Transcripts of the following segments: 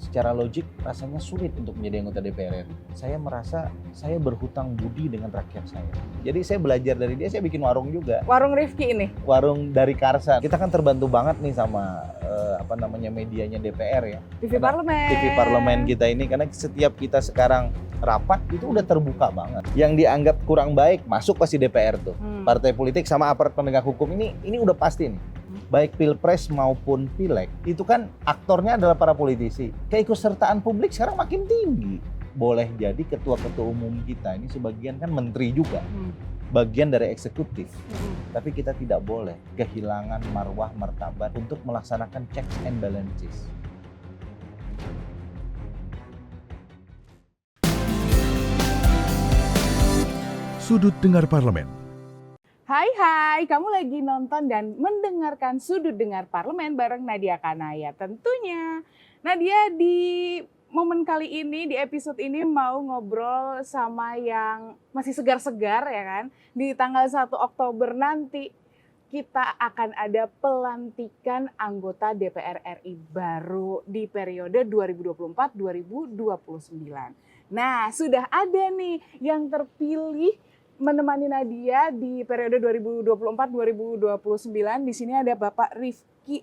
secara logik rasanya sulit untuk menjadi anggota DPR RI. Saya merasa saya berhutang budi dengan rakyat saya. Jadi saya belajar dari dia, saya bikin warung juga. Warung Rifki ini? Warung dari Karsa. Kita kan terbantu banget nih sama medianya DPR ya. TV Parlemen. TV Parlemen kita ini, karena setiap kita sekarang rapat itu udah terbuka banget. Yang dianggap kurang baik masuk pasti DPR tuh. Partai politik sama aparat penegak hukum ini udah pasti nih. Baik Pilpres maupun Pileg, itu kan aktornya adalah para politisi. Keikutsertaan publik sekarang makin tinggi. Boleh jadi ketua-ketua umum kita ini sebagian kan menteri juga, bagian dari eksekutif. Tapi kita tidak boleh kehilangan marwah martabat untuk melaksanakan checks and balances. Sudut Dengar Parlemen. Hai, kamu lagi nonton dan mendengarkan Sudut Dengar Parlemen bareng Nadia Kanaya tentunya. Nadia di momen kali ini, di episode ini mau ngobrol sama yang masih segar-segar ya kan. Di tanggal 1 Oktober nanti kita akan ada pelantikan anggota DPR RI baru di periode 2024-2029. Nah, sudah ada nih yang terpilih menemani Nadia di periode 2024-2029. Di sini ada Bapak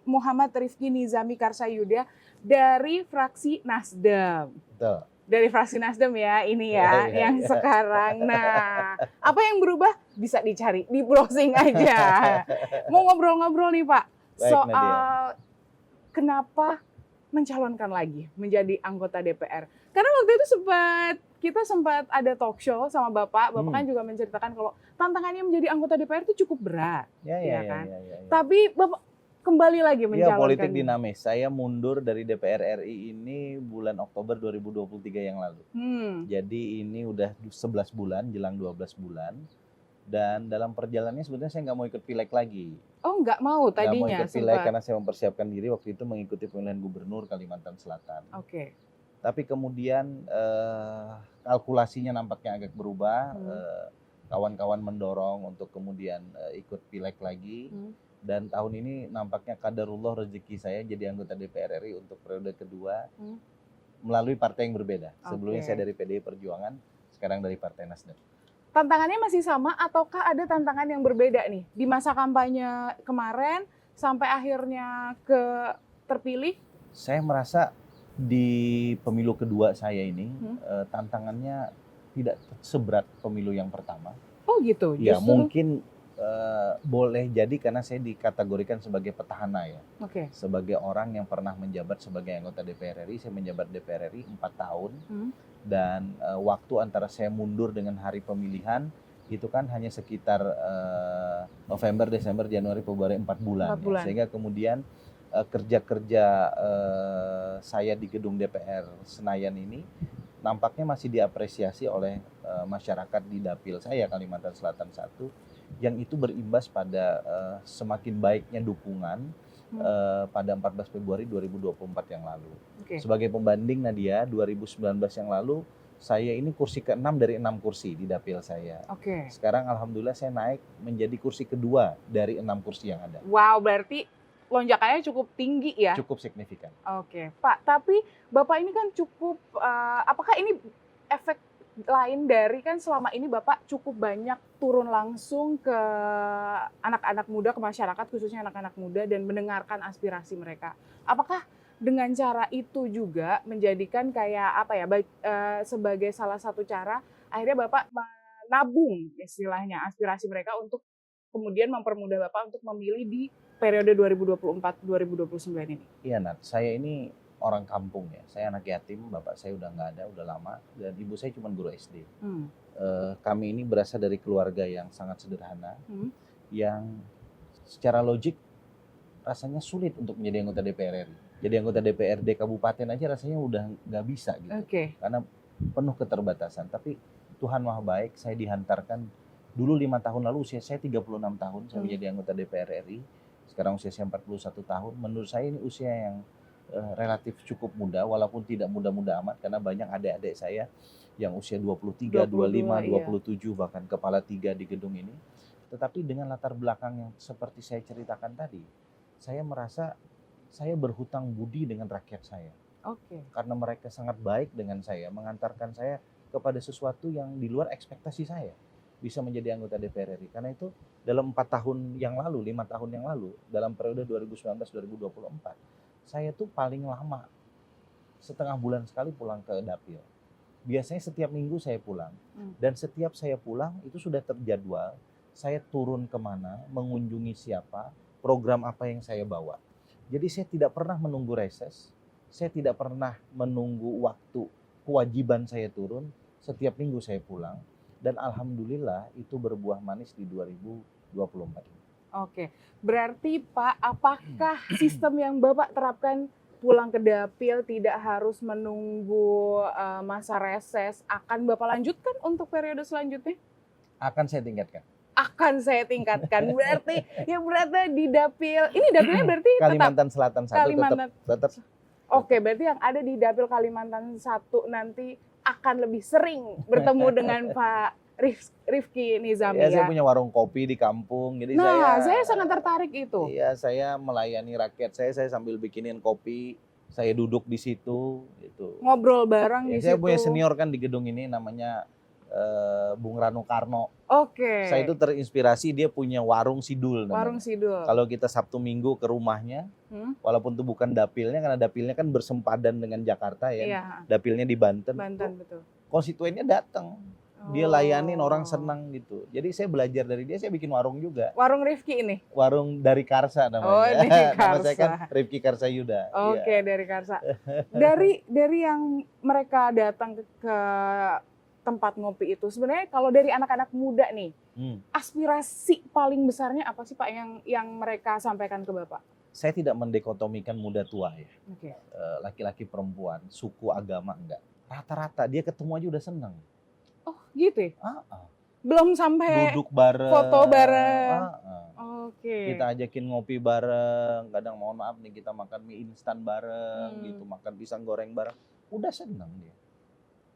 Muhammad Rifki Nizami Karsayuda dari fraksi Nasdem. Betul. Dari fraksi Nasdem ya, ini ya, yang sekarang. Nah, apa yang berubah bisa dicari, di browsing aja. Mau ngobrol-ngobrol nih Pak, Baik, soal Nadia. Kenapa mencalonkan lagi menjadi anggota DPR. Karena waktu itu kita sempat ada talk show sama Bapak kan juga menceritakan kalau tantangannya menjadi anggota DPR itu cukup berat. Ya. Tapi Bapak kembali lagi mencalonkan. Iya, politik dinamis. Saya mundur dari DPR RI ini bulan Oktober 2023 yang lalu. Jadi ini udah 11 bulan, jelang 12 bulan. Dan dalam perjalanannya sebenarnya saya nggak mau ikut pileg lagi. Oh, nggak mau tadinya? Nggak mau ikut pileg karena saya mempersiapkan diri waktu itu mengikuti pemilihan gubernur Kalimantan Selatan. Oke. Tapi kemudian kalkulasinya nampaknya agak berubah. Kawan-kawan mendorong untuk kemudian ikut pileg lagi. Dan tahun ini nampaknya qadarullah rezeki saya jadi anggota DPR RI untuk periode kedua melalui partai yang berbeda. Sebelumnya saya dari PDI Perjuangan, sekarang dari Partai Nasdem. Tantangannya masih sama ataukah ada tantangan yang berbeda nih di masa kampanye kemarin sampai akhirnya terpilih? Saya merasa di pemilu kedua saya ini tantangannya tidak seberat pemilu yang pertama. Oh gitu? Ya mungkin boleh jadi karena saya dikategorikan sebagai petahana ya. Sebagai orang yang pernah menjabat sebagai anggota DPR RI, saya menjabat DPR RI 4 tahun. Dan waktu antara saya mundur dengan hari pemilihan itu kan hanya sekitar November, Desember, Januari, Februari 4 bulan. Ya. Sehingga kemudian kerja-kerja saya di gedung DPR Senayan ini nampaknya masih diapresiasi oleh masyarakat di dapil saya Kalimantan Selatan 1, yang itu berimbas pada semakin baiknya dukungan pada 14 Februari 2024 yang lalu. Sebagai pembanding Nadia, 2019 yang lalu saya ini kursi ke-6 dari 6 kursi di dapil saya. Sekarang alhamdulillah saya naik menjadi kursi kedua dari 6 kursi yang ada. Wow, berarti lonjakannya cukup tinggi ya? Cukup signifikan. Pak, tapi Bapak ini kan cukup, apakah ini efek lain dari kan selama ini Bapak cukup banyak turun langsung ke anak-anak muda, ke masyarakat khususnya anak-anak muda dan mendengarkan aspirasi mereka. Apakah dengan cara itu juga menjadikan kayak sebagai salah satu cara akhirnya Bapak menabung istilahnya aspirasi mereka untuk kemudian mempermudah Bapak untuk memilih di periode 2024-2029 ini? Iya Nat, saya ini orang kampung ya, saya anak yatim, bapak saya udah nggak ada, udah lama, dan ibu saya cuma guru SD. Kami ini berasal dari keluarga yang sangat sederhana, yang secara logik rasanya sulit untuk menjadi anggota DPR RI. Jadi anggota DPRD kabupaten aja rasanya udah nggak bisa gitu, karena penuh keterbatasan. Tapi Tuhan Maha Baik, saya dihantarkan dulu 5 tahun lalu, usia saya 36 tahun, saya menjadi anggota DPR RI. Sekarang usia saya 41 tahun, menurut saya ini usia yang relatif cukup muda, walaupun tidak muda-muda amat karena banyak adik-adik saya yang usia 23, 25, 27 bahkan kepala 3 di gedung ini. Tetapi dengan latar belakang yang seperti saya ceritakan tadi, saya merasa saya berhutang budi dengan rakyat saya. Karena mereka sangat baik dengan saya, mengantarkan saya kepada sesuatu yang di luar ekspektasi saya. Bisa menjadi anggota DPR RI. Karena itu dalam 5 tahun yang lalu, dalam periode 2019-2024, saya tuh paling lama setengah bulan sekali pulang ke dapil. Biasanya setiap minggu saya pulang. Dan setiap saya pulang itu sudah terjadwal. Saya turun kemana, mengunjungi siapa, program apa yang saya bawa. Jadi saya tidak pernah menunggu reses. Saya tidak pernah menunggu waktu kewajiban saya turun. Setiap minggu saya pulang. Dan alhamdulillah itu berbuah manis di 2024. Oke, berarti Pak, apakah sistem yang Bapak terapkan pulang ke dapil tidak harus menunggu masa reses akan Bapak lanjutkan untuk periode selanjutnya? Akan saya tingkatkan. Akan saya tingkatkan. Berarti yang berada di dapil, ini dapilnya berarti Kalimantan Selatan 1 tetap. Oke, berarti yang ada di dapil Kalimantan 1 nanti akan lebih sering bertemu dengan Pak Rifki Nizami ya. Saya punya warung kopi di kampung, jadi saya sangat tertarik itu. Iya, saya melayani rakyat saya sambil bikinin kopi, saya duduk di situ, gitu. Ngobrol bareng di situ. Saya punya senior kan di gedung ini namanya Bung Rano Karno. Saya itu terinspirasi, dia punya warung sidul. Warung sidul. Kalau kita Sabtu Minggu ke rumahnya, walaupun itu bukan dapilnya, karena dapilnya kan bersempadan dengan Jakarta ya. Iya. Dapilnya di Banten. Betul. Konstituennya datang. Dia layanin orang senang gitu. Jadi saya belajar dari dia, saya bikin warung juga. Warung Rifki ini? Warung dari Karsa namanya. Oh, dari Karsa. Nama saya kan Rifki Karsayuda. Oke, dari Karsa. Dari yang mereka datang ke tempat ngopi itu, sebenarnya kalau dari anak-anak muda nih, aspirasi paling besarnya apa sih Pak yang mereka sampaikan ke Bapak? Saya tidak mendekotomikan muda tua ya. Laki-laki perempuan, suku agama enggak. Rata-rata dia ketemu aja udah seneng. Oh gitu ya? Belum sampai duduk bareng, foto bareng. Kita ajakin ngopi bareng, kadang mohon maaf nih kita makan mie instan bareng, gitu, makan pisang goreng bareng, udah seneng dia.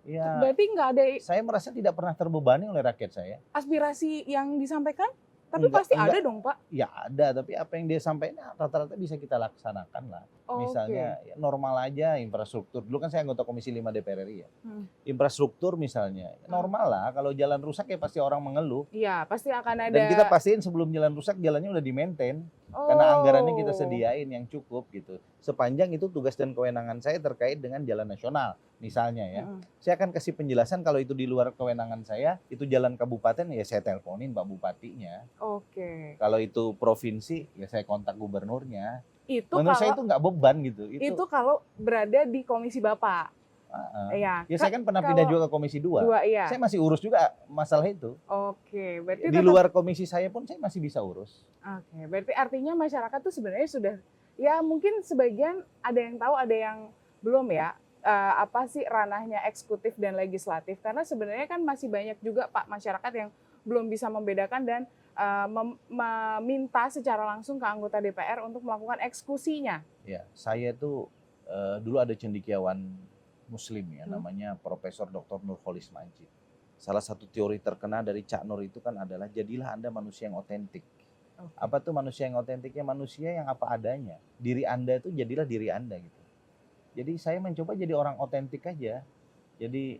Ya, berarti nggak ada. Saya merasa tidak pernah terbebani oleh rakyat saya. Aspirasi yang disampaikan, tapi pasti ada dong Pak. Ya ada, tapi apa yang dia sampaikan rata-rata bisa kita laksanakan lah. Misalnya ya, normal aja infrastruktur. Dulu kan saya anggota Komisi 5 DPR RI ya. Infrastruktur misalnya normal lah. Kalau jalan rusak ya pasti orang mengeluh. Iya, pasti akan ada. Dan kita pastiin sebelum jalan rusak jalannya udah di-maintain. Karena anggarannya kita sediain yang cukup gitu. Sepanjang itu tugas dan kewenangan saya terkait dengan jalan nasional misalnya ya. Saya akan kasih penjelasan kalau itu di luar kewenangan saya, itu jalan kabupaten ya saya teleponin Pak Bupatinya. Kalau itu provinsi ya saya kontak gubernurnya. Menurut saya itu nggak beban gitu. Itu kalau berada di komisi Bapak. Ya saya kan pernah pindah juga ke Komisi 2. Saya masih urus juga masalah itu. Berarti di luar komisi saya pun saya masih bisa urus. Berarti artinya masyarakat tuh sebenarnya sudah, ya mungkin sebagian ada yang tahu, ada yang belum ya, apa sih ranahnya eksekutif dan legislatif. Karena sebenarnya kan masih banyak juga Pak masyarakat yang belum bisa membedakan dan meminta secara langsung ke anggota DPR untuk melakukan eksekusinya. Ya, saya tuh dulu ada cendekiawan Muslim ya, namanya Profesor Dr. Nurholis Majid. Salah satu teori terkenal dari Cak Nur itu kan adalah jadilah Anda manusia yang otentik. Apa tuh manusia yang otentiknya? Manusia yang apa adanya. Diri Anda itu jadilah diri Anda gitu. Jadi saya mencoba jadi orang otentik aja. Jadi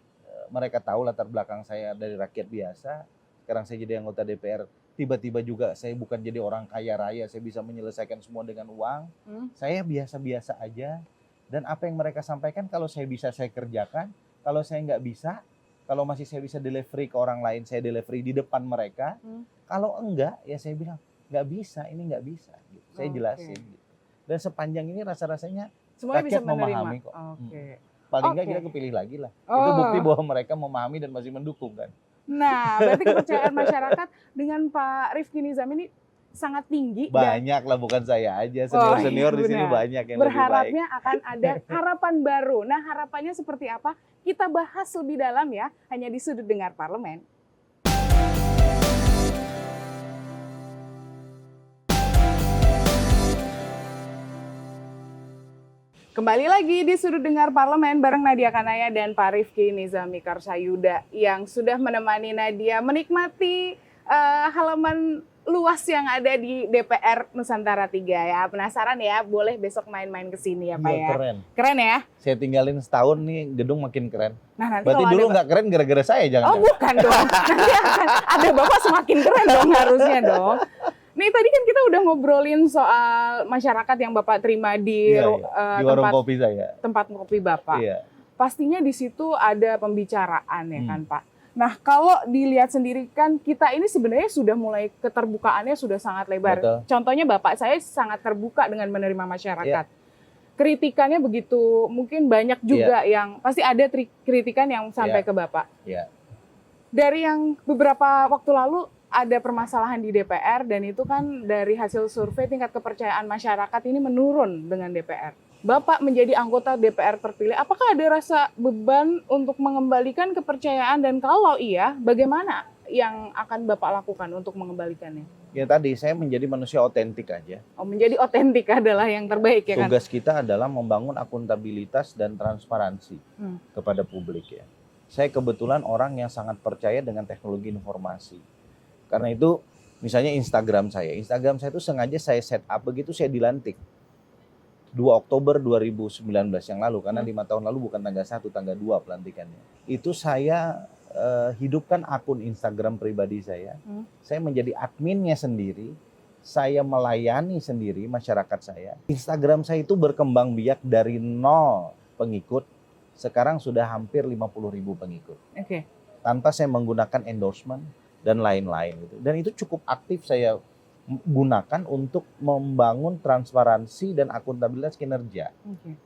mereka tahu latar belakang saya dari rakyat biasa. Sekarang saya jadi anggota DPR. Tiba-tiba juga saya bukan jadi orang kaya raya, saya bisa menyelesaikan semua dengan uang. Saya biasa-biasa aja. Dan apa yang mereka sampaikan kalau saya bisa saya kerjakan, kalau saya nggak bisa, kalau masih saya bisa delivery ke orang lain, saya delivery di depan mereka. Kalau enggak, ya saya bilang nggak bisa, ini nggak bisa. Gitu. Saya jelasin. Gitu. Dan sepanjang ini rasa-rasanya semuanya rakyat bisa memahami kok. Paling nggak kita kepilih lagi lah. Itu bukti bahwa mereka memahami dan masih mendukung kan. Nah, berarti kepercayaan masyarakat dengan Pak Rifki Nizami ini sangat tinggi. Banyak lah, bukan saya aja, senior-senior di sini banyak yang berharapnya lebih baik. akan ada harapan baru. Nah, harapannya seperti apa? Kita bahas lebih dalam ya, hanya di Sudut Dengar Parlemen. Kembali lagi di Sudut Dengar Parlemen bareng Nadia Kanaya dan Pak Rifki Nizami Karsayuda yang sudah menemani Nadia menikmati halaman luas yang ada di DPR Nusantara 3 ya. Penasaran ya, boleh besok main-main ke sini ya Pak Iya, ya. keren. Keren ya? Saya tinggalin setahun nih, gedung makin keren. Nah, nanti Berarti kalau dulu ada nggak keren gara-gara saya, Oh, jangan-jangan. bukan dong. Nanti akan ada Bapak semakin keren dong harusnya dong. Nih tadi kan kita udah ngobrolin soal masyarakat yang Bapak terima di, Iya, iya. Di warung kopi saya. tempat kopi Bapak. Iya. Pastinya di situ ada pembicaraan ya kan Hmm. Pak. Nah kalau dilihat sendiri kan kita ini sebenarnya sudah mulai keterbukaannya sudah sangat lebar. Betul. Contohnya Bapak saya sangat terbuka dengan menerima masyarakat. Iya. Kritikannya begitu mungkin banyak juga yang pasti ada kritikan yang sampai Iya. ke Bapak. Iya. Dari yang beberapa waktu lalu ada permasalahan di DPR dan itu kan dari hasil survei tingkat kepercayaan masyarakat ini menurun dengan DPR. Bapak menjadi anggota DPR terpilih, apakah ada rasa beban untuk mengembalikan kepercayaan dan kalau iya, bagaimana yang akan Bapak lakukan untuk mengembalikannya? Ya tadi saya menjadi manusia otentik aja. Oh, menjadi otentik adalah yang terbaik ya kan? Tugas kita adalah membangun akuntabilitas dan transparansi kepada publik ya. Saya kebetulan orang yang sangat percaya dengan teknologi informasi. Karena itu misalnya Instagram saya itu sengaja saya set up begitu saya dilantik. 2 Oktober 2019 yang lalu, karena 5 tahun lalu bukan tanggal 1, tanggal 2 pelantikannya. Itu saya hidupkan akun Instagram pribadi saya. Saya menjadi adminnya sendiri, saya melayani sendiri masyarakat saya. Instagram saya itu berkembang biak dari 0 pengikut, sekarang sudah hampir 50.000 pengikut. Oke. Tanpa saya menggunakan endorsement dan lain-lain gitu. Dan itu cukup aktif saya gunakan untuk membangun transparansi dan akuntabilitas kinerja.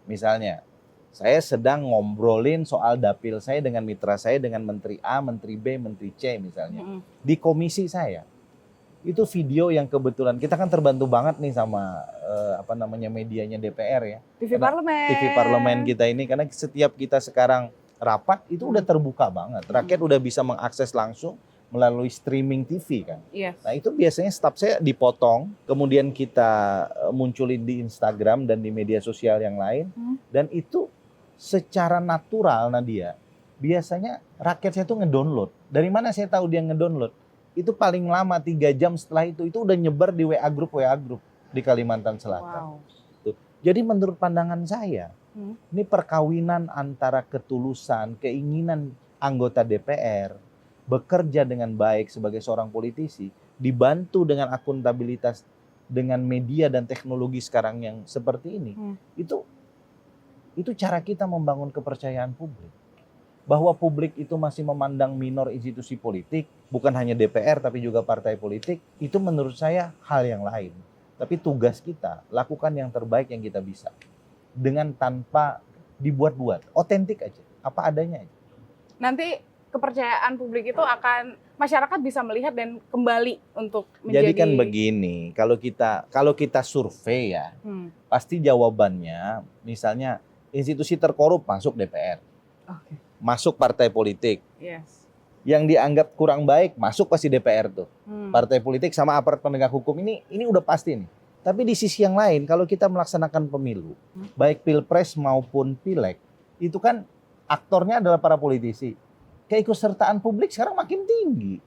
Misalnya, saya sedang ngobrolin soal dapil saya dengan mitra saya, dengan Menteri A, Menteri B, Menteri C misalnya. Di komisi saya. Itu video yang kebetulan, kita kan terbantu banget nih sama medianya DPR ya. TV Parlemen. TV Parlemen kita ini, karena setiap kita sekarang rapat, itu udah terbuka banget. Rakyat udah bisa mengakses langsung melalui streaming TV kan. Yes. Nah itu biasanya staf saya dipotong, kemudian kita munculin di Instagram dan di media sosial yang lain, dan itu secara natural Nadia. Biasanya rakyat saya tuh ngedownload. Dari mana saya tahu dia ngedownload? Itu paling lama 3 jam setelah itu udah nyebar di WA group di Kalimantan Selatan. Wow. Tuh. Jadi menurut pandangan saya, ini perkawinan antara ketulusan, keinginan anggota DPR bekerja dengan baik sebagai seorang politisi, dibantu dengan akuntabilitas dengan media dan teknologi sekarang yang seperti ini, itu cara kita membangun kepercayaan publik. Bahwa publik itu masih memandang minor institusi politik, bukan hanya DPR tapi juga partai politik, itu menurut saya hal yang lain. Tapi tugas kita, lakukan yang terbaik yang kita bisa. Dengan tanpa dibuat-buat, otentik aja, apa adanya aja. Nanti kepercayaan publik itu akan masyarakat bisa melihat dan kembali untuk menjadi. Jadi kan begini, kalau kita survei ya, pasti jawabannya misalnya institusi terkorup masuk DPR, masuk partai politik, yang dianggap kurang baik masuk pasti DPR tuh, partai politik sama aparat penegak hukum ini udah pasti nih. Tapi di sisi yang lain, kalau kita melaksanakan pemilu, baik pilpres maupun pileg, itu kan aktornya adalah para politisi. Keikutsertaan publik sekarang makin tinggi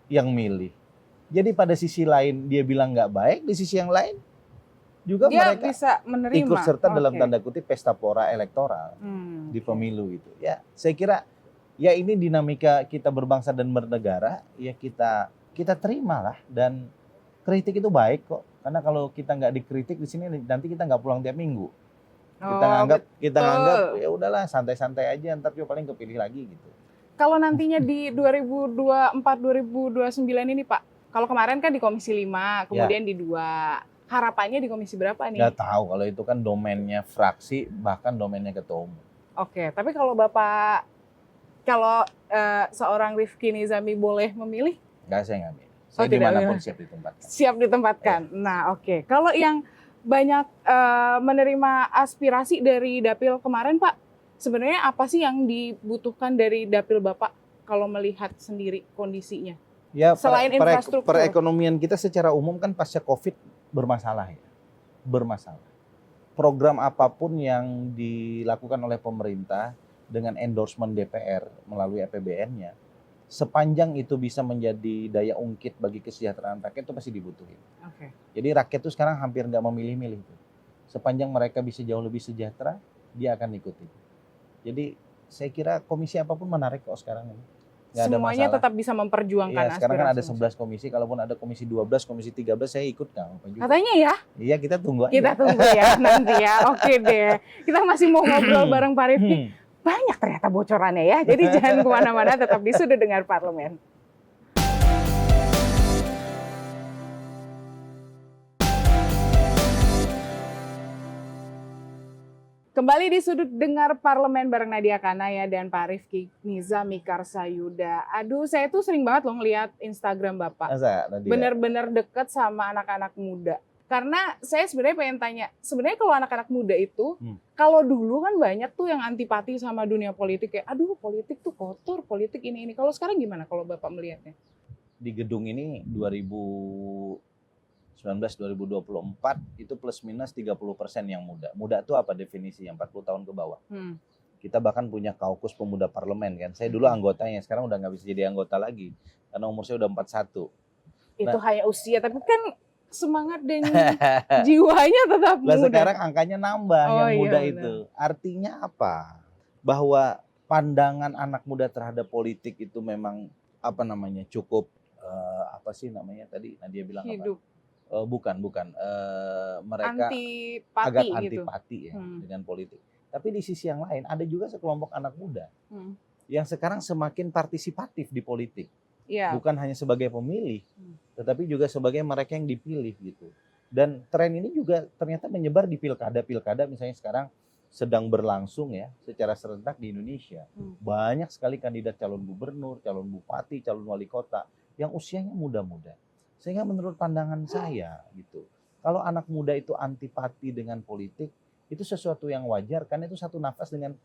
yang milih. Jadi pada sisi lain dia bilang nggak baik, di sisi yang lain juga dia mereka bisa menerima. ikut serta dalam tanda kutip pesta pora elektoral di pemilu itu. Ya, saya kira ya ini dinamika kita berbangsa dan bernegara, ya kita terimalah, dan kritik itu baik kok. Karena kalau kita nggak dikritik di sini nanti kita nggak pulang tiap minggu. Kita nganggap ya udahlah santai-santai aja, ntar juga paling kepilih lagi gitu. Kalau nantinya di 2024-2029 ini Pak, kalau kemarin kan di Komisi 5, kemudian di 2, harapannya di komisi berapa nih? Nggak tahu, kalau itu kan domainnya fraksi, bahkan domainnya ketua umum. Oke, tapi kalau Bapak, seorang Rifki Nizami boleh memilih? Nggak, saya nggak milih. Saya dimanapun siap ditempatkan. Siap ditempatkan. Ya. Nah oke, kalau yang banyak menerima aspirasi dari Dapil kemarin Pak, sebenarnya apa sih yang dibutuhkan dari Dapil Bapak kalau melihat sendiri kondisinya? Ya, selain infrastruktur. Perekonomian kita secara umum kan pasca COVID bermasalah ya. Bermasalah. Program apapun yang dilakukan oleh pemerintah dengan endorsement DPR melalui APBN-nya, sepanjang itu bisa menjadi daya ungkit bagi kesejahteraan rakyat itu pasti dibutuhin. Jadi rakyat tuh sekarang hampir nggak memilih-milih tuh. Sepanjang mereka bisa jauh lebih sejahtera, dia akan ikuti. Jadi saya kira komisi apapun menarik kok sekarang ini. Nggak ada Semuanya masalah. tetap bisa memperjuangkan Iya, sekarang kan ada aspirasi. 11 komisi, kalaupun ada komisi 12, komisi 13 saya ikut nggak apa juga. Katanya ya? Iya, kita tunggu aja. Kita tunggu ya nanti ya. Oke deh. Kita masih mau ngobrol bareng Pak Rifki. Banyak ternyata bocorannya ya. Jadi jangan kemana-mana, tetap di Sudut Dengar Parlemen. Kembali di Sudut Dengar Parlemen bareng Nadia Kanaya dan Pak Rifki Nizami Karsayuda. Aduh, saya tuh sering banget loh ngeliat Instagram Bapak. Masa, Nadia? Bener-bener deket sama anak-anak muda. Karena saya sebenarnya pengen tanya, sebenarnya kalau anak-anak muda itu, kalau dulu kan banyak tuh yang antipati sama dunia politik. Kayak, aduh politik tuh kotor, politik ini. Kalau sekarang gimana kalau Bapak melihatnya? Di gedung ini 2019-2024 itu plus minus 30% yang muda. Muda itu apa definisinya? 40 tahun ke bawah. Kita bahkan punya kaukus pemuda parlemen kan. Saya dulu anggotanya, sekarang udah nggak bisa jadi anggota lagi. Karena umur saya udah 41. Itu hanya usia, tapi kan semangat dan jiwanya tetap muda. Sekarang angkanya nambah yang muda itu. Artinya apa? Bahwa pandangan anak muda terhadap politik itu memang cukup apa sih namanya tadi Nadia bilang hidup. Bukan. Mereka agak antipati ya dengan politik. Tapi di sisi yang lain ada juga sekelompok anak muda yang sekarang semakin partisipatif di politik. Bukan hanya sebagai pemilih, tetapi juga sebagai mereka yang dipilih gitu. Dan tren ini juga ternyata menyebar di pilkada misalnya sekarang sedang berlangsung ya secara serentak di Indonesia. Banyak sekali kandidat calon gubernur, calon bupati, calon wali kota yang usianya muda-muda. Sehingga menurut pandangan saya gitu, kalau anak muda itu antipati dengan politik, itu sesuatu yang wajar karena itu satu nafas dengan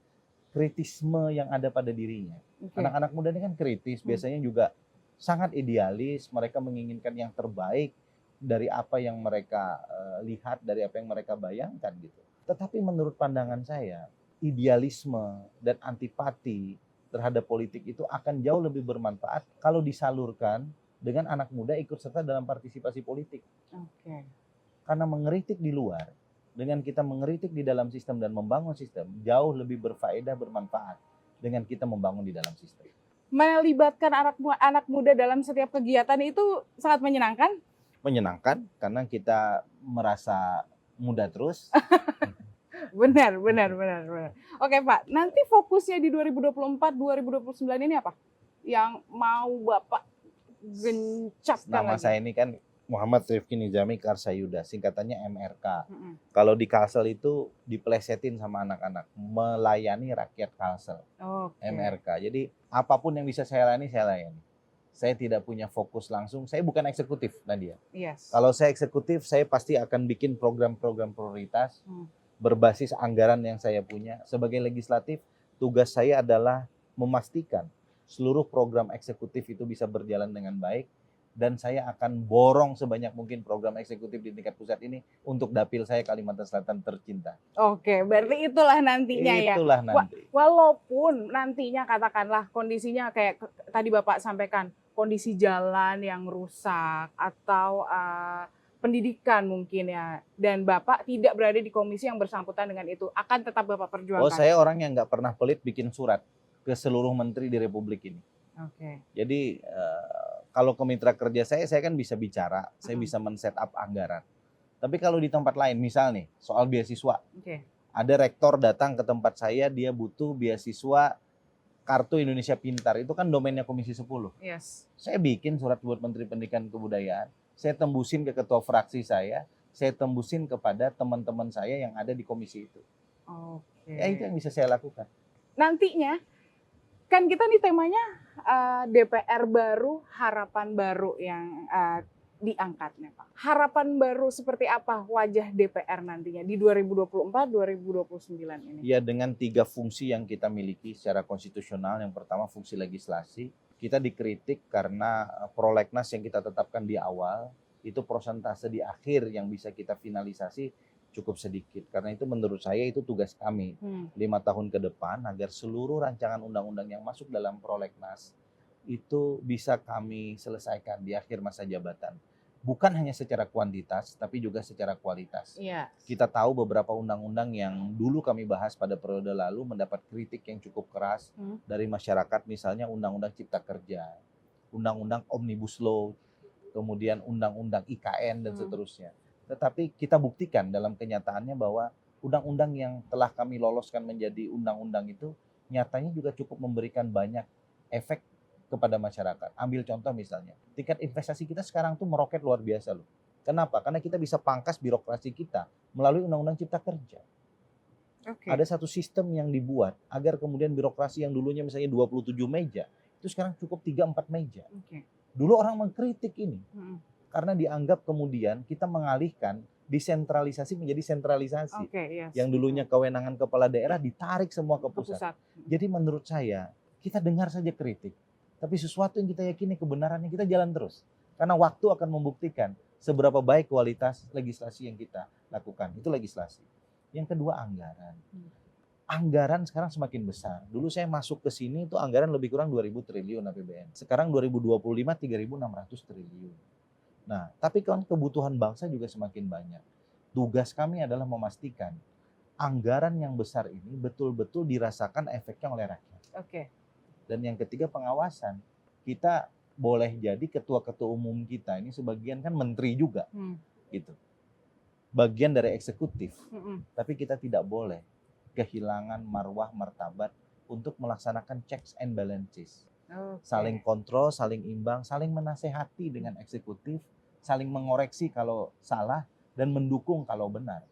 kritisme yang ada pada dirinya. Anak-anak muda ini kan kritis, biasanya juga sangat idealis, mereka menginginkan yang terbaik dari apa yang mereka lihat, dari apa yang mereka bayangkan gitu. Tetapi menurut pandangan saya, idealisme dan antipati terhadap politik itu akan jauh lebih bermanfaat kalau disalurkan dengan anak muda ikut serta dalam partisipasi politik. Karena mengeritik di luar, dengan kita mengeritik di dalam sistem dan membangun sistem, jauh lebih berfaedah, bermanfaat dengan kita membangun di dalam sistem. Melibatkan anak muda dalam setiap kegiatan itu sangat menyenangkan? Menyenangkan, karena kita merasa muda terus. Benar. Oke Pak, nanti fokusnya di 2024-2029 ini apa? Yang mau Bapak gencapkan Nama lagi? saya ini kan Muhammad Rifki Nizami Karsayuda, singkatannya MRK. Kalau di Kalsel itu diplesetin sama anak-anak, melayani rakyat Kalsel. MRK. Jadi apapun yang bisa saya layani. Saya tidak punya fokus langsung, saya bukan eksekutif Nadia. Kalau saya eksekutif, saya pasti akan bikin program-program prioritas berbasis anggaran yang saya punya. Sebagai legislatif, tugas saya adalah memastikan seluruh program eksekutif itu bisa berjalan dengan baik, dan saya akan borong sebanyak mungkin program eksekutif di tingkat pusat ini untuk dapil saya Kalimantan Selatan tercinta. Oke, berarti itulah nantinya ya. Itulah nanti. Walaupun nantinya katakanlah kondisinya kayak tadi Bapak sampaikan, kondisi jalan yang rusak atau pendidikan mungkin ya, dan Bapak tidak berada di komisi yang bersangkutan dengan itu, akan tetap Bapak perjuangkan? Saya orang yang nggak pernah pelit bikin surat ke seluruh menteri di Republik ini. Jadi kalau ke mitra kerja saya kan bisa bicara, saya bisa men-set up anggaran. Tapi kalau di tempat lain, misal nih soal beasiswa, ada rektor datang ke tempat saya, dia butuh beasiswa Kartu Indonesia Pintar, itu kan domainnya Komisi 10. Saya bikin surat buat Menteri Pendidikan Kebudayaan, saya tembusin ke ketua fraksi saya tembusin kepada teman-teman saya yang ada di komisi itu. Ya itu yang bisa saya lakukan. Nantinya kan kita nih temanya DPR baru, harapan baru yang diangkatnya Pak. Harapan baru seperti apa wajah DPR nantinya di 2024-2029 ini? Ya, dengan 3 fungsi yang kita miliki secara konstitusional. Yang pertama fungsi legislasi. Kita dikritik karena prolegnas yang kita tetapkan di awal itu persentase di akhir yang bisa kita finalisasi cukup sedikit. Karena itu menurut saya itu tugas kami 5 tahun ke depan agar seluruh rancangan undang-undang yang masuk dalam prolegnas itu bisa kami selesaikan di akhir masa jabatan. Bukan hanya secara kuantitas, tapi juga secara kualitas. Iya. Kita tahu beberapa undang-undang yang dulu kami bahas pada periode lalu mendapat kritik yang cukup keras dari masyarakat, misalnya Undang-Undang Cipta Kerja, Undang-Undang Omnibus Law, kemudian Undang-Undang IKN dan seterusnya. Tetapi kita buktikan dalam kenyataannya bahwa undang-undang yang telah kami loloskan menjadi undang-undang itu nyatanya juga cukup memberikan banyak efek kepada masyarakat. Ambil contoh misalnya, tingkat investasi kita sekarang tuh meroket luar biasa loh. Kenapa? Karena kita bisa pangkas birokrasi kita melalui Undang-Undang Cipta Kerja. Ada satu sistem yang dibuat agar kemudian birokrasi yang dulunya misalnya 27 meja, itu sekarang cukup 3-4 meja. Dulu orang mengkritik ini, karena dianggap kemudian kita mengalihkan desentralisasi menjadi sentralisasi. Yang dulunya kewenangan kepala daerah ditarik semua ke pusat. Jadi menurut saya, kita dengar saja kritik. Tapi sesuatu yang kita yakini kebenarannya kita jalan terus. Karena waktu akan membuktikan seberapa baik kualitas legislasi yang kita lakukan. Itu legislasi. Yang kedua anggaran. Anggaran sekarang semakin besar. Dulu saya masuk ke sini itu anggaran lebih kurang 2.000 triliun APBN. Sekarang 2025 3.600 triliun. Nah, tapi kan kebutuhan bangsa juga semakin banyak. Tugas kami adalah memastikan anggaran yang besar ini betul-betul dirasakan efeknya oleh rakyat. Dan yang ketiga pengawasan. Kita boleh jadi ketua-ketua umum kita ini sebagian kan menteri juga, gitu. Bagian dari eksekutif. Tapi kita tidak boleh kehilangan marwah martabat untuk melaksanakan checks and balances. Saling kontrol, saling imbang, saling menasehati dengan eksekutif, saling mengoreksi kalau salah dan mendukung kalau benar.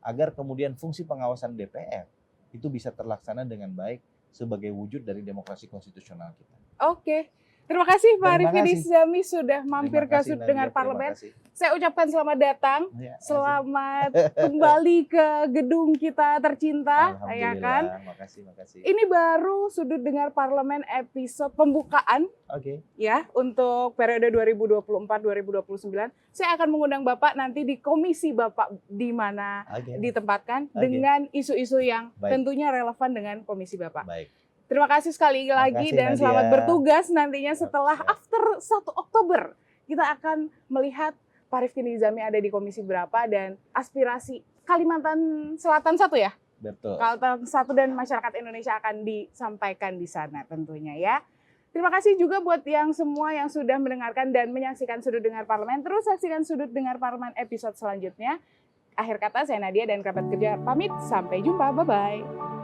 Agar kemudian fungsi pengawasan DPR itu bisa terlaksana dengan baik sebagai wujud dari demokrasi konstitusional kita. Terima kasih Pak Arifin Nizami sudah mampir ke Sudut Dengar Parlemen. Saya ucapkan selamat datang, selamat kembali ke gedung kita tercinta, ya kan? Makasih. Ini baru Sudut Dengar Parlemen episode pembukaan, ya, untuk periode 2024-2029. Saya akan mengundang Bapak nanti di komisi Bapak di mana ditempatkan dengan isu-isu yang tentunya relevan dengan komisi Bapak. Terima kasih sekali lagi dan selamat bertugas nantinya setelah after 1 Oktober. Kita akan melihat Pak Arifin Nizami ada di komisi berapa dan aspirasi Kalimantan Selatan 1 ya? Betul. Kalimantan 1 dan masyarakat Indonesia akan disampaikan di sana tentunya ya. Terima kasih juga buat yang semua yang sudah mendengarkan dan menyaksikan Sudut Dengar Parlemen. Terus saksikan Sudut Dengar Parlemen episode selanjutnya. Akhir kata saya Nadia dan kerabat kerja pamit. Sampai jumpa. Bye-bye.